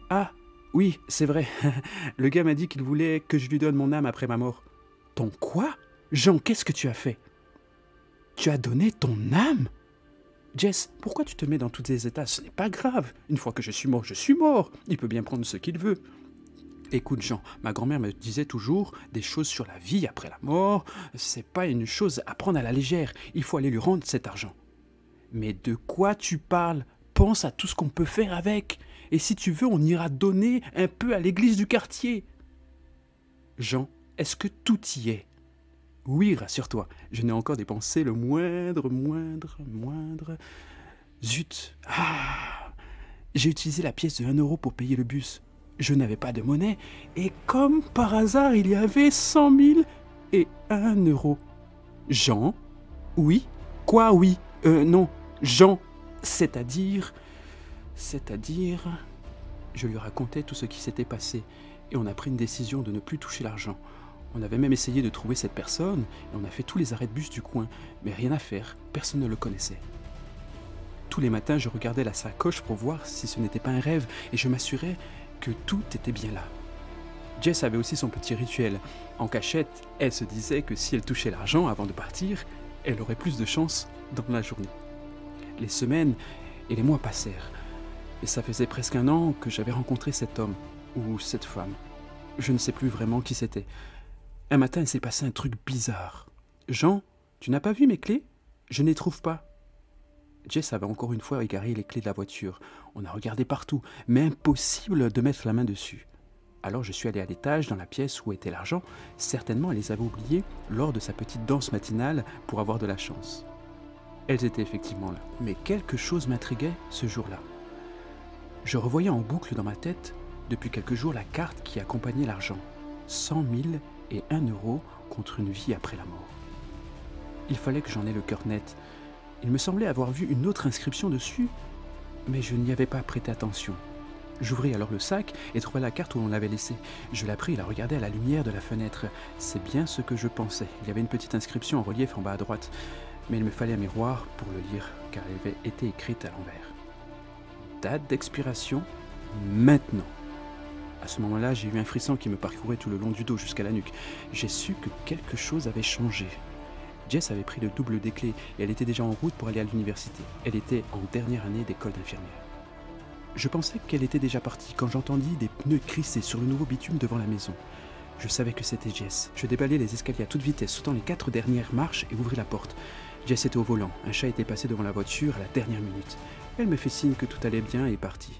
Ah, oui, c'est vrai. Le gars m'a dit qu'il voulait que je lui donne mon âme après ma mort. Ton quoi? Jean, qu'est-ce que tu as fait? Tu as donné ton âme? Jess, pourquoi tu te mets dans tous ces états? Ce n'est pas grave. Une fois que je suis mort, je suis mort. Il peut bien prendre ce qu'il veut. Écoute Jean, ma grand-mère me disait toujours des choses sur la vie après la mort. C'est pas une chose à prendre à la légère. Il faut aller lui rendre cet argent. Mais de quoi tu parles? Pense à tout ce qu'on peut faire avec. Et si tu veux, on ira donner un peu à l'église du quartier. Jean, est-ce que tout y est? Oui, rassure-toi, je n'ai encore dépensé le moindre. Zut. Ah. J'ai utilisé la pièce de 1 € pour payer le bus. Je n'avais pas de monnaie, et comme par hasard, il y avait 100 000 et 1 €. Jean? Oui? Quoi, oui? Non. Jean, c'est-à-dire... Je lui racontais tout ce qui s'était passé, et on a pris une décision de ne plus toucher l'argent. On avait même essayé de trouver cette personne, et on a fait tous les arrêts de bus du coin, mais rien à faire, personne ne le connaissait. Tous les matins, je regardais la sacoche pour voir si ce n'était pas un rêve, et je m'assurais que tout était bien là. Jess avait aussi son petit rituel. En cachette, elle se disait que si elle touchait l'argent avant de partir, elle aurait plus de chance dans la journée. Les semaines et les mois passèrent, et ça faisait presque 1 an que j'avais rencontré cet homme, ou cette femme. Je ne sais plus vraiment qui c'était. Un matin, il s'est passé un truc bizarre. « Jean, tu n'as pas vu mes clés? Je ne les trouve pas. » Jess avait encore une fois égaré les clés de la voiture. On a regardé partout, mais impossible de mettre la main dessus. Alors je suis allé à l'étage, dans la pièce où était l'argent. Certainement, elle les avait oubliées lors de sa petite danse matinale pour avoir de la chance. Elles étaient effectivement là. Mais quelque chose m'intriguait ce jour-là. Je revoyais en boucle dans ma tête, depuis quelques jours, la carte qui accompagnait l'argent. 100 000 et 1 € contre une vie après la mort. Il fallait que j'en aie le cœur net. Il me semblait avoir vu une autre inscription dessus, mais je n'y avais pas prêté attention. J'ouvris alors le sac et trouvai la carte où on l'avait laissée. Je la pris et la regardai à la lumière de la fenêtre. C'est bien ce que je pensais. Il y avait une petite inscription en relief en bas à droite, mais il me fallait un miroir pour le lire, car elle avait été écrite à l'envers. Date d'expiration, maintenant. À ce moment-là, j'ai eu un frisson qui me parcourait tout le long du dos jusqu'à la nuque. J'ai su que quelque chose avait changé. Jess avait pris le double des clés et elle était déjà en route pour aller à l'université. Elle était en dernière année d'école d'infirmière. Je pensais qu'elle était déjà partie quand j'entendis des pneus crisser sur le nouveau bitume devant la maison. Je savais que c'était Jess. Je déballai les escaliers à toute vitesse, sautant les 4 dernières marches et ouvris la porte. Jess était au volant. Un chat était passé devant la voiture à la dernière minute. Elle me fait signe que tout allait bien et est partie.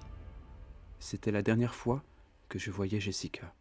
C'était la dernière fois que je voyais Jessica.